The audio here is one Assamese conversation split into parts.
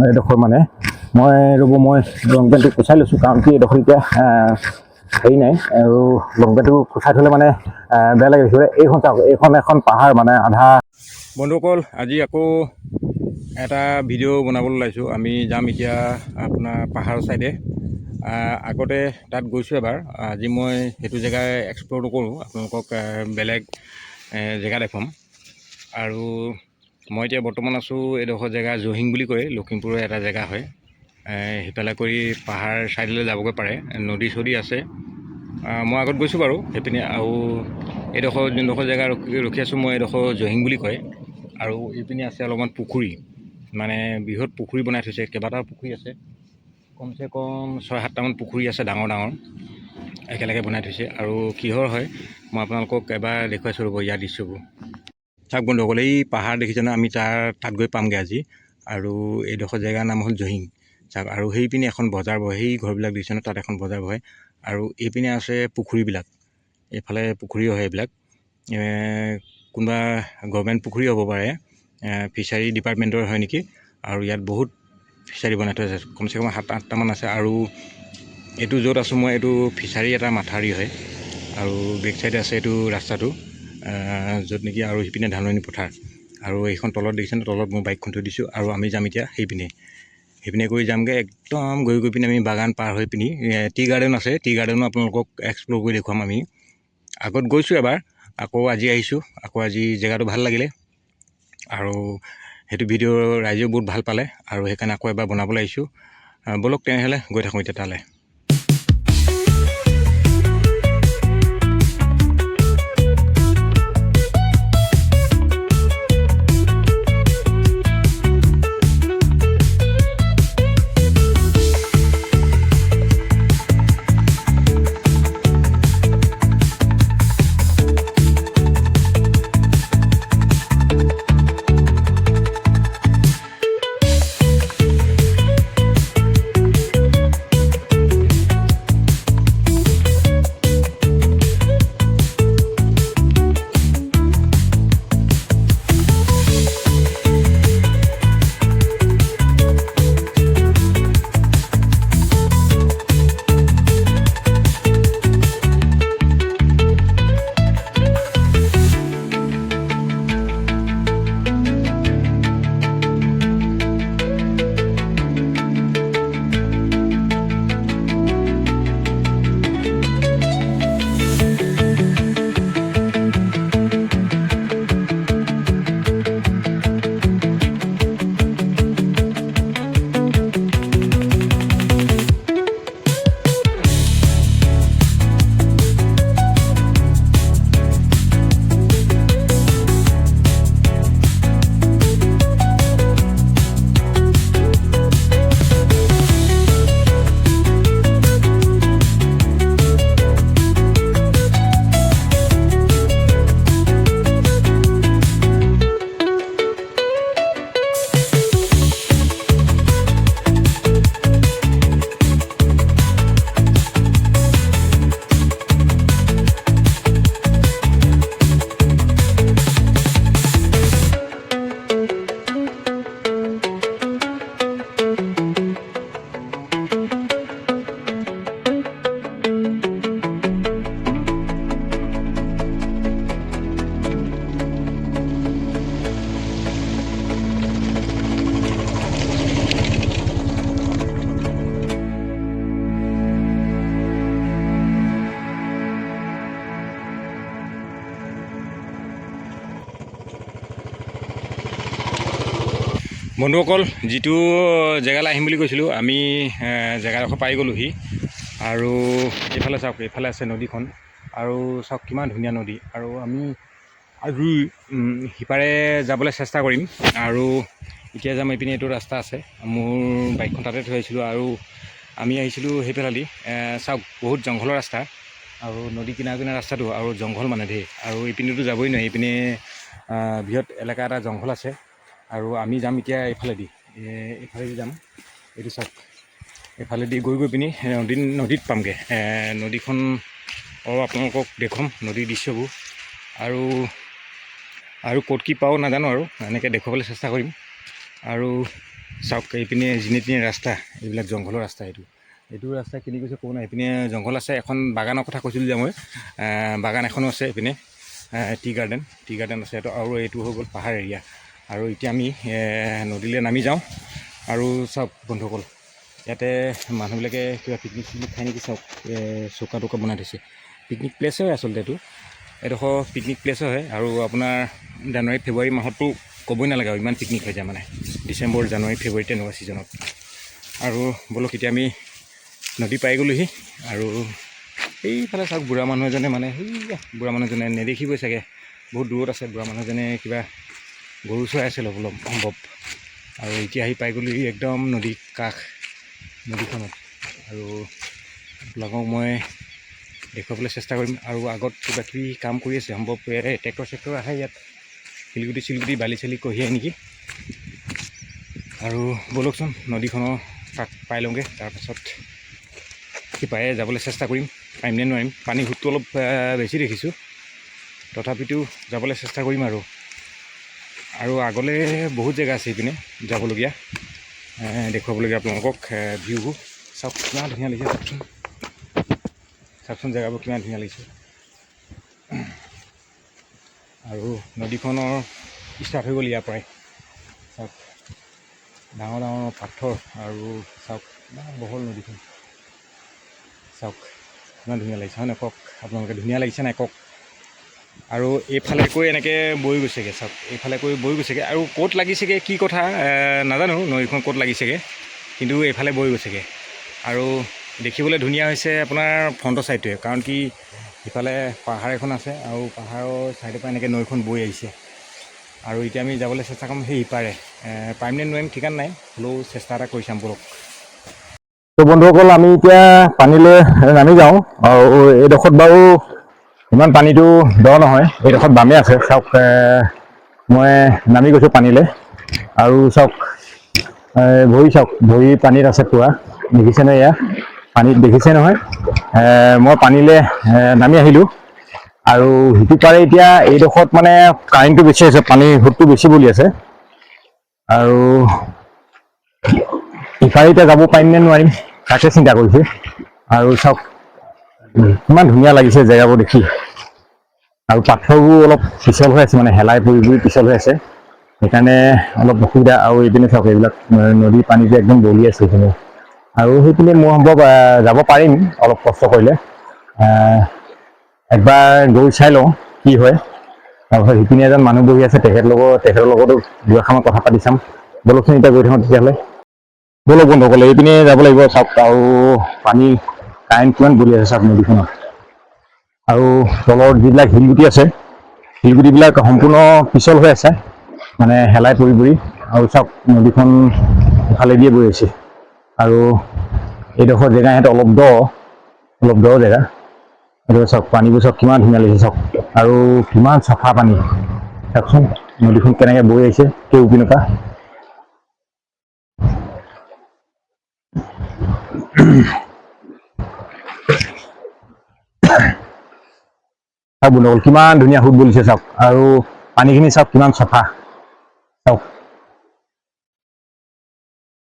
এইডোখৰ মানে মই লং পেণ্টটো কুচাই লৈছোঁ কাৰণ কি এইডোখৰ এতিয়া হেৰি নাই আৰু লং পেণ্টটো কুচাই থ'লে মানে বেয়া লাগে দেখিবলৈ। এইখন চাওক, এইখন এখন পাহাৰ মানে আধা। বন্ধুসকল, আজি আকৌ এটা ভিডিঅ' বনাবলৈ ওলাইছোঁ। আমি যাম এতিয়া আপোনাৰ পাহাৰৰ ছাইডে। আগতে তাত গৈছোঁ এবাৰ। আজি মই সেইটো জেগা এক্সপ্ল'ৰ নকৰোঁ, আপোনালোকক বেলেগ জেগা দেখুৱাম। আৰু মই এতিয়া বৰ্তমান আছোঁ এইডোখৰ জেগা জহিং বুলি কয়, লখিমপুৰৰ এটা জেগা হয়। সেইফালে কৰি পাহাৰ ছাইডলৈ যাবগৈ পাৰে, নদী চদী আছে। মই আগত গৈছোঁ বাৰু সেইপিনে। আৰু এইডোখৰ যোনডোখৰ জেগা ৰখি আছোঁ মই, এইডোখৰ জহিং বুলি কয়। আৰু এইপিনে আছে অলপমান পুখুৰী, মানে বৃহৎ পুখুৰী বনাই থৈছে, কেইবাটাও পুখুৰী আছে। কমচে কম 6-7টামান পুখুৰী আছে, ডাঙৰ ডাঙৰ একেলগে বনাই থৈছে। আৰু কিহৰ হয় মই আপোনালোকক এবাৰ দেখুৱাইছোঁ ৰ'ব ইয়াৰ দৃশ্যবোৰ। চাওক বন্ধুসকল, এই পাহাৰ দেখিছেনে, আমি তাত গৈ পামগৈ আজি। আৰু এইডোখৰ জেগাৰ নাম হ'ল জহিং। চাওক, আৰু সেইপিনে এখন বজাৰ বহে, সেই ঘৰবিলাক দেখিছেনে, তাত এখন বজাৰ বহে। আৰু এইপিনে আছে পুখুৰীবিলাক, এইফালে পুখুৰীও হয় এইবিলাক। কোনোবা গভৰ্ণমেণ্ট পুখুৰী হ'ব পাৰে, ফিছাৰী ডিপাৰ্টমেণ্টৰ হয় নেকি। আৰু ইয়াত বহুত ফিছাৰী বনাই থোৱা আছে, কমচে কম 7-8টামান আছে। আৰু এইটো য'ত আছোঁ মই, এইটো ফিছাৰী এটা মাথাউৰি হয়। আৰু বেক চাইডে আছে এইটো ৰাস্তাটো, য'ত নেকি আৰু সিপিনে ধাননি পথাৰ। আৰু এইখন তলত দেখিছেনে, তলত মই বাইকখন থৈ দিছোঁ। আৰু আমি যাম এতিয়া সেইপিনে কৰি যামগৈ একদম গৈ পিনে আমি বাগান পাৰ হৈ পিনি টি গাৰ্ডেন আছে, টি গাৰ্ডেনো আপোনালোকক এক্সপ্ল'ৰ কৰি দেখুৱাম। আমি আগত গৈছোঁ এবাৰ, আকৌ আজি আহিছোঁ। আকৌ আজি জেগাটো ভাল লাগিলে আৰু সেইটো ভিডিঅ' ৰাইজেও বহুত ভাল পালে, আৰু সেইকাৰণে আকৌ এবাৰ বনাবলৈ আহিছোঁ। ব'লক তেনেহ'লে গৈ থাকোঁ এতিয়া তালৈ। বন্ধুসকল, যিটো জেগালৈ আহিম বুলি কৈছিলোঁ, আমি জেগাডোখৰ পাই গ'লোহি। আৰু এইফালে চাওক, এইফালে আছে নদীখন। আৰু চাওক কিমান ধুনীয়া নদী। আৰু আমি আজি সিপাৰে যাবলৈ চেষ্টা কৰিম। আৰু এতিয়া যাম এইপিনে, এইটো ৰাস্তা আছে, মোৰ বাইকখন তাতে থৈ আহিছিলোঁ। আৰু আমি আহিছিলোঁ সেইফালেদি। চাওক, বহুত জংঘলৰ ৰাস্তা, আৰু নদী কিনাৰ ৰাস্তাটো, আৰু জংঘল মানে ধেৰ। আৰু এইপিনেতো যাবই নোৱাৰি, এইপিনে বৃহৎ এলেকা এটা জংঘল আছে। আৰু আমি যাম এতিয়া এইফালেদি যাম। এইটো চাওক, এইফালেদি গৈ পিনি নদীত পামগৈ। নদীখন আপোনালোকক দেখুৱাম, নদীৰ দৃশ্যবোৰ। আৰু ক'ত কি পাওঁ নাজানো, আৰু এনেকৈ দেখুৱাবলৈ চেষ্টা কৰিম। আৰু চাওক এইপিনে যেনি তেনি ৰাস্তা, এইবিলাক জংঘলৰ ৰাস্তা। এইটো ৰাস্তা কিনি গৈছে ক'ব নাই। এইপিনে জংঘল আছে। এখন বাগানৰ কথা কৈছিলোঁ যে মই, বাগান এখনো আছে এইপিনে, টি গাৰ্ডেন আছে। আৰু এইটো হৈ গ'ল পাহাৰ এৰিয়া। আৰু এতিয়া আমি নদীলৈ নামি যাওঁ। আৰু চাওক বন্ধুসকল, ইয়াতে মানুহবিলাকে কিবা পিকনিক খাই নেকি। চাওক চৌকা টৌকা বনাই থৈছে। পিকনিক প্লেচে হয় আচলতে এডোখৰ পিকনিক প্লেচে হয়। আৰু আপোনাৰ জানুৱাৰী ফেব্ৰুৱাৰী মাহততো ক'বই নালাগে আৰু ইমান পিকনিক হৈ যায় মানে, ডিচেম্বৰ জানুৱাৰী ফেব্ৰুৱাৰী তেনেকুৱা ছিজনত। আৰু বলক এতিয়া আমি নদী পাই গ'লোহি। আৰু এইফালে চাওক বুঢ়া মানুহ এজনে মানে, বুঢ়া মানুহজনে নেদেখিবই চাগে, বহুত দূৰত আছে। বুঢ়া মানুহজনে কিবা গৰু চৰাই আছিল অলপ সম্ভৱ। আৰু এতিয়া আহি পাই গ'লোহি একদম নদী কাষ, নদীখনত। আৰু আপোনালোকক মই দেখুৱাবলৈ চেষ্টা কৰিম। আৰু আগত কিবা কিবি কাম কৰি আছে সম্ভৱ, ট্ৰেক্টৰ চেক্টৰ আহে ইয়াত, শিলগুটি বালি চালি কঢ়িয়াই নেকি। আৰু ব'লকচোন নদীখনৰ কাষ পাই লওঁগৈ, তাৰপাছত সিপাৰে যাবলৈ চেষ্টা কৰিম। পাৰিম নে নোৱাৰিম, পানী সোঁতটো অলপ বেছি দেখিছোঁ, তথাপিতো যাবলৈ চেষ্টা কৰিম। আৰু আগলৈ বহুত জেগা আছে এইপিনে যাবলগীয়া, দেখুৱাবলগীয়া আপোনালোকক। ভিউবোৰ চাওক কিমান ধুনীয়া লাগিছে, চাওকচোন জেগাবোৰ কিমান ধুনীয়া লাগিছে। আৰু নদীখনৰ ষ্টাৰ্ট হৈ গ'ল ইয়াৰ পৰাই। চাওক ডাঙৰ ডাঙৰ পাথৰ, আৰু চাওক ইমান বহল নদীখন। চাওক ইমান ধুনীয়া লাগিছে হয় নাই কওক আপোনালোকে, ধুনীয়া লাগিছে নাই কওক। আৰু এইফালেকৈ এনেকৈ বৈ গৈছেগৈ, চাওক এইফালেকৈ বৈ গৈছেগৈ। আৰু ক'ত লাগিছেগৈ কি কথা নাজানো, নৈখন ক'ত লাগিছেগৈ, কিন্তু এইফালে বৈ গৈছেগৈ। আৰু দেখিবলৈ ধুনীয়া হৈছে আপোনাৰ ফ্ৰণ্টৰ ছাইডটোৱে, কাৰণ কি ইফালে পাহাৰ এখন আছে, আৰু পাহাৰৰ ছাইডৰ পৰা এনেকৈ নৈখন বৈ আহিছে। আৰু এতিয়া আমি যাবলৈ চেষ্টা কৰিম সেই ইপাৰে, পাৰিম নে নোৱাৰিম ঠিকান নাই, হ'লেও চেষ্টা এটা কৰি চাম বলক। তো বন্ধুসকল, আমি এতিয়া পানীলৈ নামি যাওঁ। আৰু এইডোখৰত বাৰু ইমান পানীটো দ নহয়, এইডোখৰত বামে আছে। চাওক মই নামি গৈছোঁ পানীলৈ। আৰু চাওক ভৰি চাওক, ভৰি পানীত আছে পূৰা, দেখিছেনে এয়া পানীত, দেখিছে নহয়। মই পানীলৈ নামি আহিলোঁ। আৰু সিটো পাৰে এতিয়া এইডোখৰত মানে কাৰেণ্টটো বেছি আছে, পানীৰ সোঁতটো বেছি বলি আছে। আৰু ইফালে এতিয়া যাব পাৰিম নে নোৱাৰিম তাকে চিন্তা কৰিছোঁ। আৰু চাওক কিমান ধুনীয়া লাগিছে জেগাবোৰ দেখি। আৰু পাথৰবোৰ অলপ পিছল হৈ আছে, মানে শেলাই পৰি পিছল হৈ আছে, সেইকাৰণে অলপ অসুবিধা। আৰু এইপিনে চাওক এইবিলাক নদীৰ পানীটো একদম বলি আছে এইপিনে। আৰু সেইপিনে মোৰ সম্ভৱ যাব পাৰিম অলপ কষ্ট কৰিলে। একবাৰ গৈ চাই লওঁ কি হয়। তাৰপিছত সিপিনে এজন মানুহ বহি আছে, তেখেতৰ লগতো দুআষাৰমান কথা পাতি চাম। বলকচোন এতিয়া গৈ থাকোঁ তেতিয়াহ'লে। বলক বন্ধুসকল, এইপিনে যাব লাগিব। চাওক আৰু পানী কাৰেণ্ট কিমান বলি আছে চাওক নদীখনত। আৰু তলৰ যিবিলাক শিলগুটি আছে, শিলগুটিবিলাক সম্পূৰ্ণ পিছল হৈ আছে, মানে শেলাই পৰি। আৰু চাওক নদীখন ইফালে দিয়ে বৈ আছে। আৰু এইডোখৰ জেগা সিহঁতে অলপ দ জেগা। এইটো চাওক পানীবোৰ চাওক কিমান ধুনীয়া লাগিছে চাওক, আৰু কিমান চাফা পানী চাওকচোন। নদীখন কেনেকৈ বৈ আহিছে সেইপিনৰ পৰা। চাওক বন্ধুসকল, কিমান ধুনীয়া সোঁত বলিছে চাওক। আৰু পানীখিনি চাওক কিমান চাফা চাওক।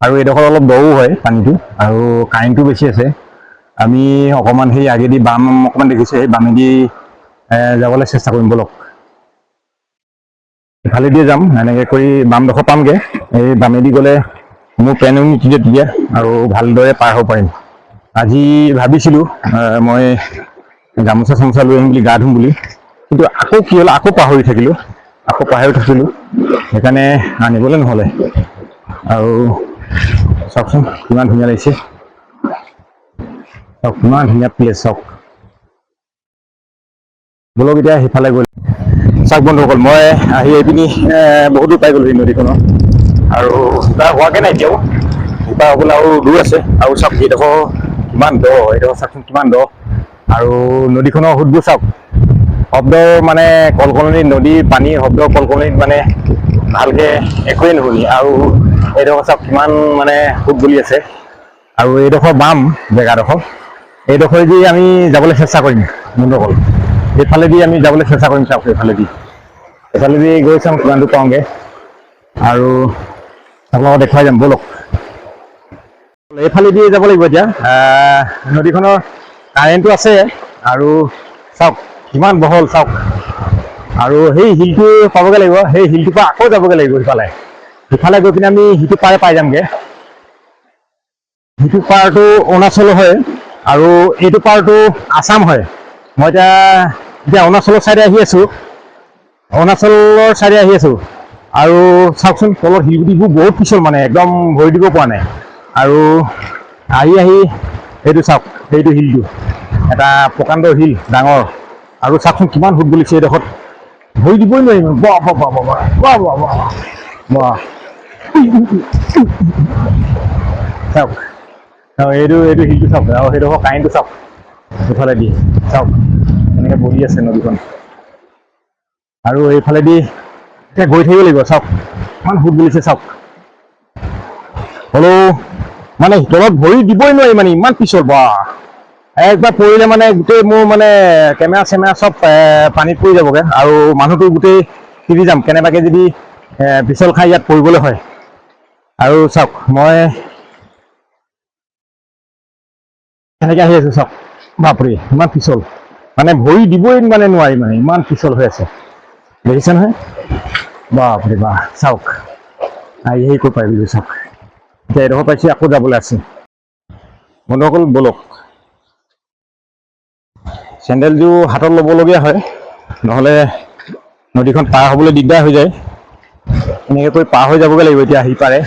আৰু এইডোখৰ অলপ দও হয় পানীটো, আৰু কাৰেণ্টটো বেছি আছে। আমি অকণমান সেই আগেদি বাম অকণমান দেখিছোঁ, সেই বামেদি যাবলৈ চেষ্টা কৰিম বলক। ইফালে দিয়ে যাম, এনেকৈ কৰি বামডোখৰ পামগৈ। এই বামেদি গ'লে মোৰ পেনো নিতিতে তেতিয়া, আৰু ভালদৰে পাৰ হ'ব পাৰিম। আজি ভাবিছিলোঁ মই গামোচা চামোচা লৈ আহিম বুলি, গা ধুম বুলি, কিন্তু আকৌ কি হ'ল, আকৌ পাহৰি থাকিলোঁ, সেইকাৰণে আনিবলৈ নহ'লে। আৰু চাওকচোন কিমান ধুনীয়া লাগিছে চাওক, কিমান ধুনীয়া প্লেচ চাওক। বলক এতিয়া সিফালে গ'ল। চাওক বন্ধুসকল, মই আহি এইপিনি বহুত দূৰ পাই গ'লোহি নদীখনৰ। আৰু তাৰ হোৱাগে নাই এতিয়াও, ইপাৰ হ'বলৈ আৰু দূৰ আছে। আৰু চাওক এইডোখৰ কিমান দ, এইডোখৰ চাওকচোন কিমান দ। আৰু নদীখনৰ সোঁতবোৰ চাওক, শব্দৰ মানে কলকলনিত, নদীৰ পানীৰ শব্দৰ কলকলনিত মানে ভালকৈ একোৱেই নুশুনি। আৰু এইডোখৰ চাওক কিমান মানে সোঁত বলি আছে। আৰু এইডোখৰ বাম জেগাডোখৰ, এইডোখৰেদি আমি যাবলৈ চেষ্টা কৰিম বন্ধুসকল। এইফালেদি আমি যাবলৈ চেষ্টা কৰিম চাওক, এইফালেদি গৈ চাম কিমান দূৰ পাওঁগৈ। আৰু আপোনালোকক দেখুৱাই যাম ব'লক। এইফালেদি যাব লাগিব এতিয়া। নদীখনৰ কাৰেণ্টটো আছে আৰু চাওক কিমান বহল চাওক। আৰু সেই শিলটো পাবগৈ লাগিব, সেই শিলটোৰ পৰা আকৌ যাবগৈ লাগিব সিফালে। সিফালে গৈ পিনে আমি সিটো পাৰে পাই যামগৈ। সিটো পাৰটো অৰুণাচল হয় আৰু এইটো পাৰটো আছাম হয়। মই এতিয়া অৰুণাচলৰ ছাইডে আহি আছোঁ, আৰু চাওকচোন তলৰ শিলগুটিবোৰ বহুত পিছল, মানে একদম ভৰি দিব পৰা নাই। আৰু আহি এইটো চাওক, সেইটো শিলটো এটা প্ৰকাণ্ড শিল ডাঙৰ। আৰু চাওকচোন কিমান সোঁত বুলিছে এইডোখৰত, ভৰি দিবই নোৱাৰিম। বাহ বাহ বাহ বাহ বাহ বাহ বাহ বাহ। চাওক এইটো শিলটো চাওক, আৰু সেইডোখৰ কাৰেণ্টটো চাওক সেইফালেদি চাওক এনেকৈ বহি আছে নদীখন। আৰু এইফালেদি এতিয়া গৈ থাকিব লাগিব। চাওক ইমান সোঁত বুলিছে চাওক, হ'লেও মানে তলত ভৰি দিবই নোৱাৰি, মানে ইমান পিছল। বা একবাৰ পৰিলে মানে গোটেই মোৰ মানে কেমেৰা চেমেৰা চব পানীত পৰি যাবগৈ, আৰু মানুহটো গোটেই তিতি যাম কেনেবাকৈ যদি পিছল খাই ইয়াত পৰিবলৈ হয়। আৰু চাওক মই তেনেকৈ আহি আছোঁ, চাওক বাপৰে ইমান পিছল, মানে ভৰি দিবই মানে নোৱাৰি, মানে ইমান পিছল হৈ আছে। দেখিছে নহয়, বাপৰে বাপ। চাওক আহি ক'ত পাই বুলি চাওক। এতিয়া এডোখৰ পাইছোঁ, আকৌ যাবলৈ আছে। বন্ধুসকল ব'লক, চেণ্ডেলযোৰ হাতত ল'বলগীয়া হয়, নহ'লে নদীখন পাৰ হ'বলৈ দিগদাৰ হৈ যায়। এনেকৈ কৰি পাৰ হৈ যাবগৈ লাগিব এতিয়া সিপাৰে।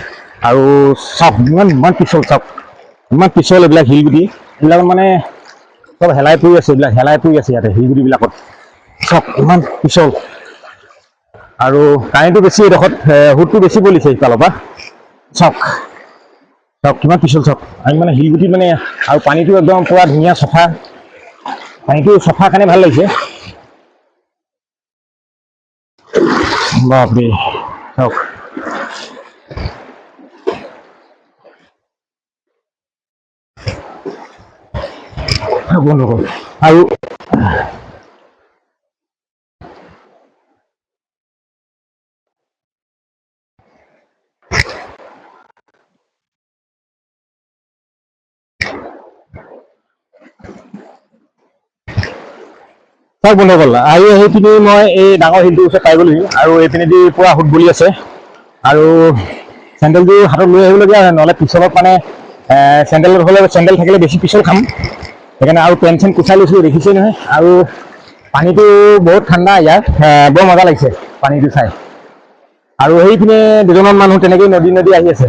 আৰু চাওক ইমান পিছল, চাওক ইমান পিছল। এইবিলাক শিলগুটি এইবিলাকত মানে চব হেলাই পৰি আছে, এইবিলাক হেলাই পৰি আছে ইয়াতে শিলগুটিবিলাকত। চাওক ইমান পিছল, আৰু কাৰেণ্টটো বেছি এইডোখৰত, সোঁতটো বেছি বলিছে সিফালৰ পৰা। চাওক কিমান পিছল চাওক। আমি মানে শিলগুটি মানে, আৰু পানীটো একদম পূৰা ধুনীয়া চফা, পানীটো চফা কাৰণে ভাল লাগিছে। বাপৰে চাওক বন্ধুসকল। আৰু চাওক বন্ধুসকল, আহি পিনি মই এই ডাঙৰ শিলটোৰ ওচৰত পাই গ'লোহি, আৰু এইপিনেদি পূৰা সোঁত বলি আছে। আৰু চেণ্ডেলযোৰ হাতত লৈ আহিবলগীয়া হয়, নহ'লে পিছলত মানে চেণ্ডেল থাকিলে বেছি পিছল খাম। সেইকাৰণে আৰু পেণ্ট চেণ্ট কুচাই লৈছোঁ, দেখিছেই নহয়। আৰু পানীটো বহুত ঠাণ্ডা ইয়াৰ, বৰ মজা লাগিছে পানীটো চাই। আৰু সেইপিনে দুজনমান মানুহ তেনেকেই নদী আহি আছে,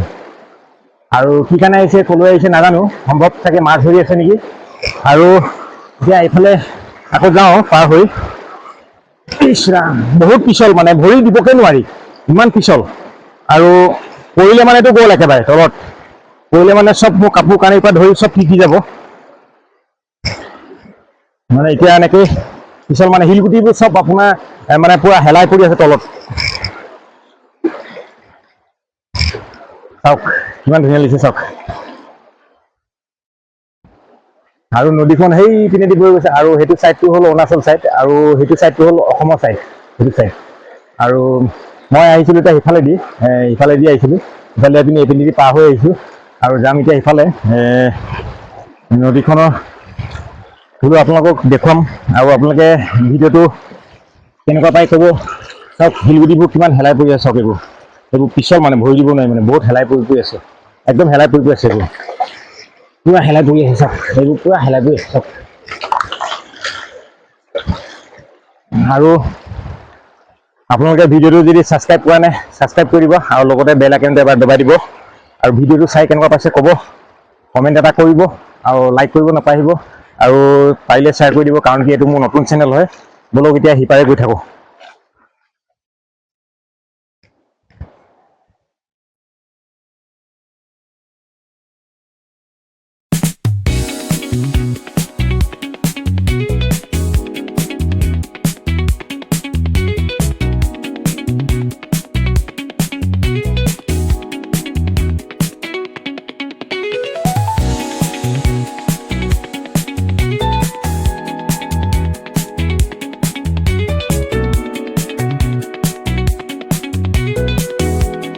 আৰু কি কাৰণে আহিছে, ক'লৈ আহিছে নাজানো, সম্ভৱ চাগে মাছ ধৰি আছে নেকি। আৰু এতিয়া এইফালে আকৌ যাওঁ পাৰ হৈ। ইছ ৰাম বহুত পিছল, মানে ভৰি দিবকে নোৱাৰি ইমান পিছল। আৰু পৰিলে মানেতো গ'ল একেবাৰে তলত, পৰিলে মানে চব মোৰ কাপোৰ কানিৰ পৰা ধৰি চব তিতি যাব। মানে এতিয়া এনেকৈ পিছল, মানে শিলগুটিবোৰ চব আপোনাৰ মানে পূৰা হেলাই পৰি আছে তলত। চাওক কিমান ধুনীয়া লাগিছে চাওক। আৰু নদীখন সেই পিনেদি বৈ গৈছে, আৰু সেইটো ছাইডটো হ'ল অৰুণাচল ছাইড, আৰু সেইটো ছাইডটো হ'ল অসমৰ ছাইড, সেইটো ছাইড। আৰু মই আহিছিলোঁ এতিয়া সিফালেদি আহিছিলোঁ, সিফালে পিনি এইপিনেদি পাৰ হৈ আহিছোঁ, আৰু যাম এতিয়া সিফালে নদীখনৰ বোলো আপোনালোকক দেখুৱাম। আৰু আপোনালোকে ভিডিঅ'টো কেনেকুৱা পাই ক'ব। চাওক শিলগুটিবোৰ কিমান হেলাই পৰি আছে, চাওক এইবোৰ পিছল, মানে ভৰি দিব নোৱাৰি, মানে বহুত হেলাই পৰি আছে, একদম হেলাই পৰি আছে। এইবোৰ পূৰা হেলাই পৰি আছে, চাওক এইবোৰ পূৰা হেলাই পৰি আছে চাওক। আৰু আপোনালোকে ভিডিঅ'টো যদি ছাবস্ক্ৰাইব কৰা নাই, ছাবস্ক্ৰাইব কৰি দিব, আৰু লগতে বেল আইকনটো এবাৰ দবাই দিব। আৰু ভিডিঅ'টো চাই কেনেকুৱা পাইছে ক'ব, কমেণ্ট এটা কৰিব, আৰু লাইক কৰিব নাপাহৰিব, আৰু পাৰিলে শ্বেয়াৰ কৰি দিব, কাৰণ কি এইটো মোৰ নতুন চেনেল হয়। ব'লক এতিয়া সিপাৰে গৈ থাকোঁ।